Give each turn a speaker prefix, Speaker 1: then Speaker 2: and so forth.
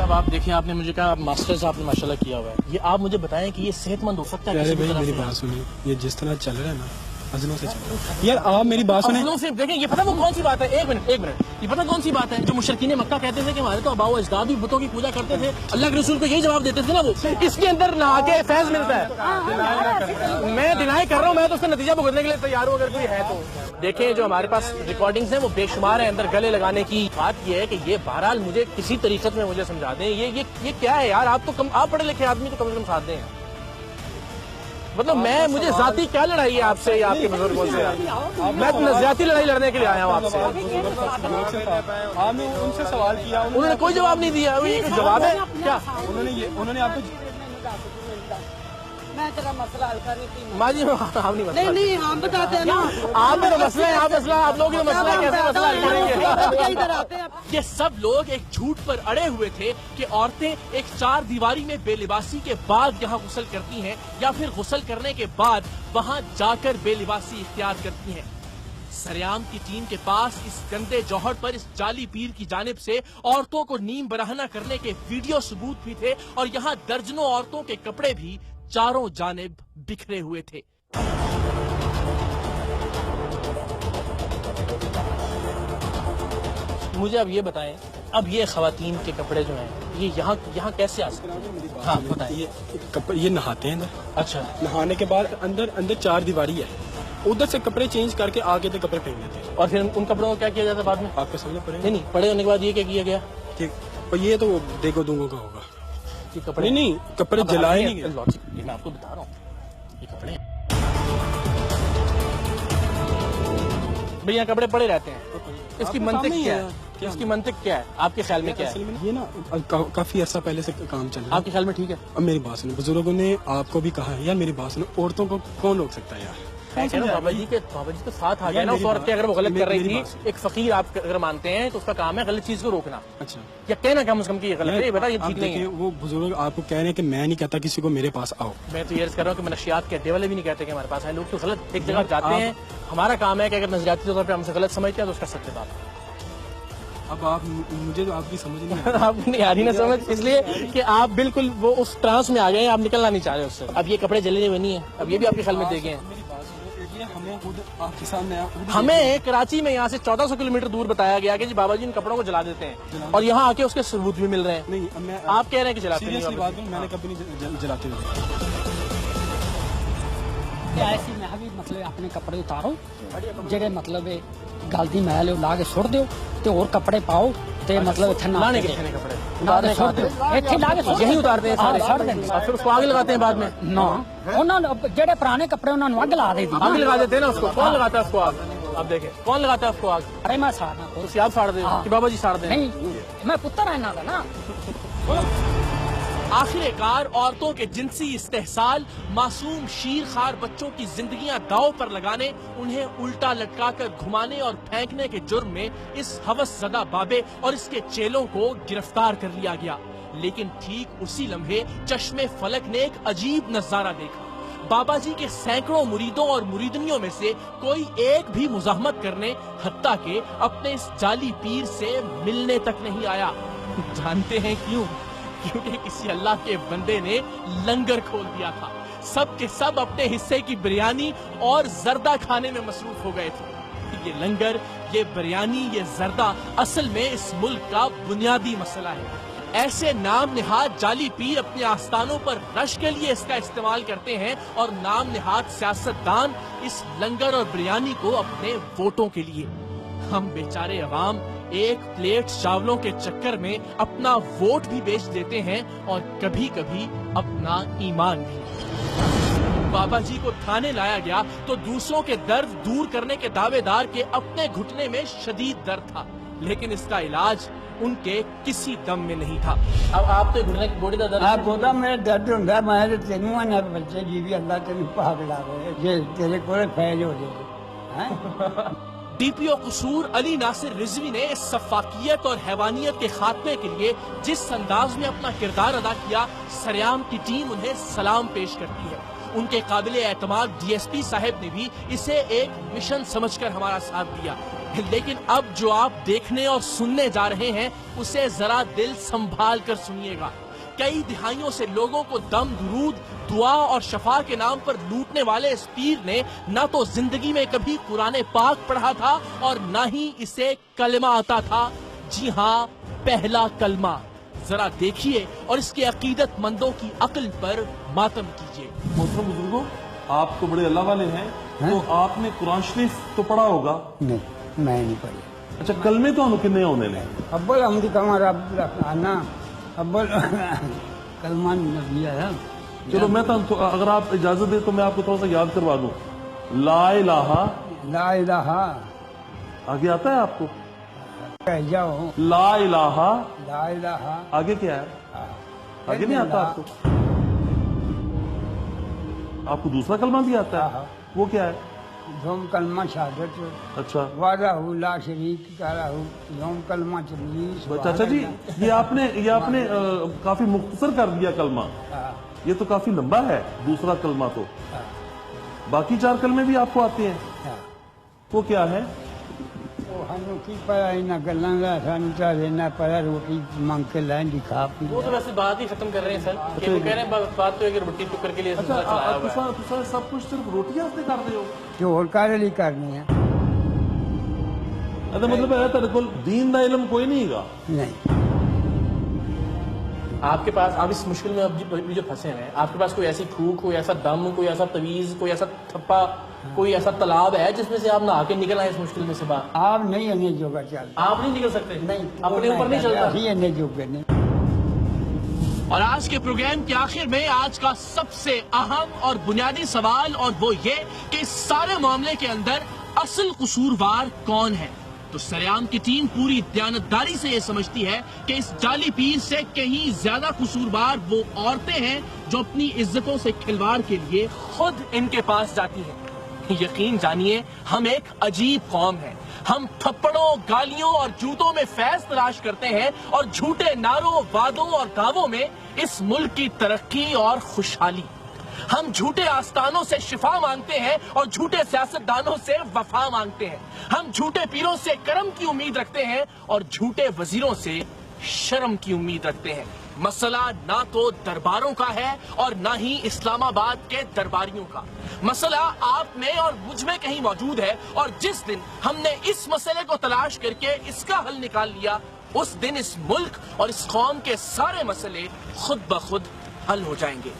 Speaker 1: साहब आप देखें, आपने मुझे कहा आप मास्टर्स आपने माशाल्लाह किया हुआ है, ये आप मुझे बताएं कि ये सेहतमंद हो सकता है?
Speaker 2: मेरी बात सुनिए, ये जिस तरह चल रहा है ना, अज़लों से चल रहा है। यार आप मेरी बात सुने।
Speaker 1: अज़लों से देखें, ये पता वो कौन सी बात है? एक मिनट, ये पता कौन सी बात है? जो मुशरिकीन मक्का कहते थे कि हमारे तो आबाओ अजदाद भी बुतों की पूजा करते थे, अल्लाह के रसूल को यही जवाब देते थे ना, वो इसके अंदर नहा के फैज मिलता है। मैं डिनाई कर रहा हूँ, मैं तो उसका नतीजा भुगतने के लिए तैयार हूँ अगर कोई है तो। देखें, जो हमारे पास रिकॉर्डिंग्स हैं वो बेशुमार है अंदर गले लगाने की। बात ये है कि ये बहरहाल मुझे किसी तरीके में मुझे समझा दें, ये क्या है यार? आप तो आप पढ़े लिखे आदमी तो कम से कम साथ दें। मतलब मुझे जाती क्या लड़ाई है आपसे या आपके बुजुर्गों से? मैं तो नज़रियाती लड़ाई लड़ने के लिए आया हूँ आपसे।
Speaker 2: आपने उनसे सवाल किया,
Speaker 1: उन्होंने कोई जवाब नहीं दिया। जवाब है क्या?
Speaker 2: उन्होंने आपको
Speaker 3: मैं तेरा मसला हल करने की
Speaker 1: माँ जी आप
Speaker 3: नहीं हम बताते हैं ना।
Speaker 1: आप तो मसला है, आप मसला आप लोग मसला कैसे मसला हल करेंगे?
Speaker 3: इधर आते हैं।
Speaker 1: ये सब लोग एक झूठ पर अड़े हुए थे कि औरतें एक चार दीवारी में बेलिबासी के बाद यहाँ गुस्ल करती हैं या फिर गुस्ल करने के बाद वहाँ जाकर बेलिबासी इख्तियार करती हैं। सरेआम की टीम के पास इस गंदे जौहर पर इस जाली पीर की जानिब से औरतों को नीम बराहना करने के वीडियो सबूत भी थे और यहाँ दर्जनों औरतों के कपड़े भी चारों जानिब बिखरे हुए थे। मुझे अब ये बताएं, अब ये खवातीन के कपड़े जो हैं ये यहाँ कैसे आ सकते हैं? हाँ बताइए।
Speaker 2: ये नहाते हैं अंदर।
Speaker 1: अच्छा,
Speaker 2: नहाने के बाद अंदर चार दीवारी है, उधर से कपड़े चेंज करके आगे तक कपड़े फेंक देते हैं।
Speaker 1: और फिर उन कपड़ों को क्या किया जाता है बाद में?
Speaker 2: आपको समझना पड़ेगा।
Speaker 1: नहीं, पड़े होने के बाद ये क्या किया गया?
Speaker 2: ठीक, और ये तो देखो दूंगों का होगा।
Speaker 1: ये कपड़े
Speaker 2: नहीं कपड़े जलाए नहीं गए।
Speaker 1: लॉजिक मैं आपको बता रहा हूँ, ये कपड़े भैया कपड़े पड़े रहते हैं, इसकी मंतिक क्या है? इसकी मंतिक क्या है आपके ख्याल में? क्या है
Speaker 2: ये ना काफी अर्सा पहले से काम चल रहा है।
Speaker 1: आपके ख्याल में ठीक है?
Speaker 2: अब मेरी बात सुनो, बुजुर्गों ने आपको भी कहा है यार, मेरी बात सुनो, औरतों को कौन रोक सकता है यार?
Speaker 1: बाबा जी तो साथ आ गए ना उस औरत के। अगर वो गलत कर रही थी, एक फकीर आप अगर मानते हैं तो उसका काम है गलत चीज को रोकना। अच्छा, या कहना कम से कम की ये गलत है, बता ये ठीक नहीं है।
Speaker 2: वो बुजुर्ग आपको कह रहे हैं कि मैं नहीं कहता किसी को मेरे पास आओ।
Speaker 1: मैं तो ये कर रहा हूँ कि मनशियात के अड्डे वाले भी नहीं कहते कि हमारे पास आए। लोग तो गलत एक जगह जाते हैं, हमारा काम है कि अगर नजरियाती तौर पर हमसे गलत समझते हैं तो उसका सत्य बात।
Speaker 2: अब आप मुझे तो आपकी समझ नहीं
Speaker 1: आपको नहीं आ रही ना समझ, इसलिए कि आप बिल्कुल वो उस ट्रांस में आ गए, आप निकलना नहीं चाह रहे उससे। अब ये कपड़े जले हुए नहीं है, अब ये भी आपके ख्याल में देखे हैं। हमें कराची में यहाँ से 1400 किलोमीटर दूर बताया गया कि जी बाबा जी इन कपड़ों को जला देते हैं और यहाँ आके उसके सबूत भी मिल रहे हैं।
Speaker 2: नहीं,
Speaker 1: आप कह रहे हैं कि जलाते नहीं?
Speaker 2: मैंने कभी नहीं जलाते हुए।
Speaker 3: ऐसी मैं भी मतलब अपने कपड़े उतारो जेडे मतलब गलती मैल ला के सुट दो ते और कपड़े पाओ ते मतलब इत्थे ना
Speaker 1: लाने के कपड़े
Speaker 3: उतारने सुट दो इत्थे ला के
Speaker 1: यही उतारते हैं सारे, फिर उसको आग लगाते हैं बाद में
Speaker 3: ना। उन्होंने जेडे पुराने कपड़े उन्होंने आग लगा देती,
Speaker 1: आग लगा देते हैं ना उसको। कौन लगाता है उसको आग? आप देखें कौन लगाता है उसको आग?
Speaker 3: अरे मैं साड़ना
Speaker 1: तो आप साड़ दे कि बाबा जी साड़ दें?
Speaker 3: नहीं, मैं पुत्र है ना ना।
Speaker 1: आखिरकार औरतों के जिनसी इस्तेहसाल, मासूम शीर खार बच्चों की जिंदगियां दांव पर लगाने, उन्हें उल्टा लटकाकर घुमाने और फेंकने के जुर्म में इस हवसज़दा बाबे और इसके चेलों को गिरफ्तार कर लिया गया। लेकिन ठीक उसी लम्हे चश्मे फलक ने एक अजीब नजारा देखा। बाबा जी के सैकड़ों मुरीदों और मुरीदनियों में से कोई एक भी मुजाहमत करने, हत्ता के अपने इस जाली पीर से मिलने तक नहीं आया। जानते हैं क्यों? क्योंकि किसी अल्लाह के बंदे ने लंगर खोल दिया था। सब के सब अपने हिस्से की बिरयानी और जर्दा खाने में मसरूफ हो गए थे। ये लंगर, ये बिरयानी, ये जर्दा असल में इस मुल्क का बुनियादी मसला है। ऐसे नाम निहाद जाली पीर अपने आस्थानों पर रश के लिए इसका इस्तेमाल करते हैं और नाम निहाद सियासतदान इस लंगर और बिरयानी को अपने वोटों के लिए। हम बेचारे अवाम एक प्लेट चावलों के चक्कर में अपना वोट भी बेच देते हैं और कभी कभी अपना ईमान भी। बाबा जी को थाने लाया गया तो दूसरों के दर्द दूर करने के दावेदार के अपने घुटने में शदीद दर्द था, लेकिन इसका इलाज उनके किसी दम में नहीं था। अब आप तो घुटने की गोड़ी का दर्द
Speaker 4: आप बोला मेरा दर्द होंगे, मैं तेनू ना बच्चे जी भी अल्लाह तेन भाग ला जे तेरे को फैज हो जाए।
Speaker 1: डीपीओ कसूर अली नासिर रिजवी ने इस सफाकियत और हैवानियत के खात्मे के लिए जिस अंदाज में अपना किरदार अदा किया, सरेआम की टीम उन्हें सलाम पेश करती है। ان کے قابل اعتماد ڈی ایس پی صاحب نے بھی اسے ایک مشن سمجھ کر ہمارا ساتھ دیا، لیکن اب جو آپ دیکھنے اور سننے جا رہے ہیں اسے ذرا دل سنبھال کر سنیے گا۔ کئی دہائیوں سے لوگوں کو دم درود، دعا اور شفا کے نام پر لوٹنے والے اس پیر نے نہ تو زندگی میں کبھی قرآن پاک پڑھا تھا اور نہ ہی اسے کلمہ آتا تھا۔ جی ہاں، پہلا کلمہ۔ ذرا دیکھیے اور اس کے عقیدت مندوں کی عقل پر ماتم کیجیے۔
Speaker 5: محترم بزرگوں، آپ تو بڑے اللہ والے ہیں، تو آپ نے قرآن شریف تو پڑھا ہوگا؟
Speaker 4: نہیں، میں نہیں پڑھی۔
Speaker 5: اچھا، کلمے تو کنے ہونے نے؟
Speaker 4: ابل ہم کلمہ رب رکھانا، ابل کلمہ نبی ہے۔
Speaker 5: چلو میں تو اگر آپ اجازت دیں تو میں آپ کو تھوڑا سا یاد کروا دوں۔ لا الہ،
Speaker 4: لا الہ،
Speaker 5: آگے آتا ہے آپ کو؟
Speaker 4: کہہ جاؤ
Speaker 5: لا الہ،
Speaker 4: لا الہ،
Speaker 5: آگے کیا ہے؟ آگے نہیں آتا آپ کو؟ آپ کو دوسرا کلمہ بھی آتا ہے؟ وہ کیا ہے؟
Speaker 4: دوم کلمہ شہادت،
Speaker 5: اچھا
Speaker 4: وحدہ لا شریک لہ، دوم کلمہ تبلیغ۔
Speaker 5: چاچا جی، یہ آپ نے کافی مختصر کر دیا کلمہ، یہ تو کافی لمبا ہے دوسرا کلمہ تو۔ باقی 4 کلمے بھی آپ کو آتے ہیں؟ وہ کیا ہے؟
Speaker 4: ہم کی پڑا نہ گلاں کا سان چاہیے پڑا، روٹی مانگ کے لائن دکھا پی۔
Speaker 1: وہ تو ویسے بات ہی ختم کر رہے ہیں سر، کہ وہ کہہ رہے ہیں بات تو ہے کہ روٹی ٹکر کے لیے
Speaker 5: اچھا، سب کچھ صرف روٹیاں سے کر رہے ہو؟
Speaker 4: جو اور کارے لی کرنی ہے؟
Speaker 5: مطلب ہے تیرے کو دین دا علم کوئی نہیں گا؟
Speaker 4: نہیں۔
Speaker 1: آپ کے پاس، آپ اس مشکل میں اب جو پھنسے ہیں، آپ کے پاس کوئی ایسی پھوک، کوئی ایسا دم، کوئی ایسا تویز، کوئی ایسا تھپا، کوئی ایسا تالاب ہے جس میں سے آپ نہا کے نکل آئے اس مشکل میں سے باہر؟
Speaker 4: آپ نہیں آنے جو گا چل،
Speaker 1: آپ نہیں نکل سکتے؟
Speaker 4: نہیں،
Speaker 1: اپنے اوپر نہیں چلتا؟
Speaker 4: ہی آنے جو گا نہیں۔
Speaker 1: اور آج کے پروگرام کے آخر میں آج کا سب سے اہم اور بنیادی سوال، اور وہ یہ کہ اس سارے معاملے کے اندر اصل قصوروار کون ہے؟ تو سریام کی ٹیم پوری دیانتداری سے یہ سمجھتی ہے کہ اس جعلی پیر سے کہیں زیادہ قصوروار وہ عورتیں ہیں جو اپنی عزتوں سے کھلواڑ کے لیے خود ان کے پاس جاتی ہیں۔ یقین جانیے، ہم ایک عجیب قوم ہیں۔ ہم تھپڑوں، گالیوں اور جوتوں میں فیض تلاش کرتے ہیں اور جھوٹے نعروں، وعدوں اور دعووں میں اس ملک کی ترقی اور خوشحالی۔ ہم جھوٹے آستانوں سے شفا مانگتے ہیں اور جھوٹے سیاستدانوں سے وفا مانگتے ہیں۔ ہم جھوٹے پیروں سے کرم کی امید رکھتے ہیں اور جھوٹے وزیروں سے شرم کی امید رکھتے ہیں۔ مسئلہ نہ تو درباروں کا ہے اور نہ ہی اسلام آباد کے درباریوں کا۔ مسئلہ آپ میں اور مجھ میں کہیں موجود ہے، اور جس دن ہم نے اس مسئلے کو تلاش کر کے اس کا حل نکال لیا، اس دن اس ملک اور اس قوم کے سارے مسئلے خود بخود حل ہو جائیں گے۔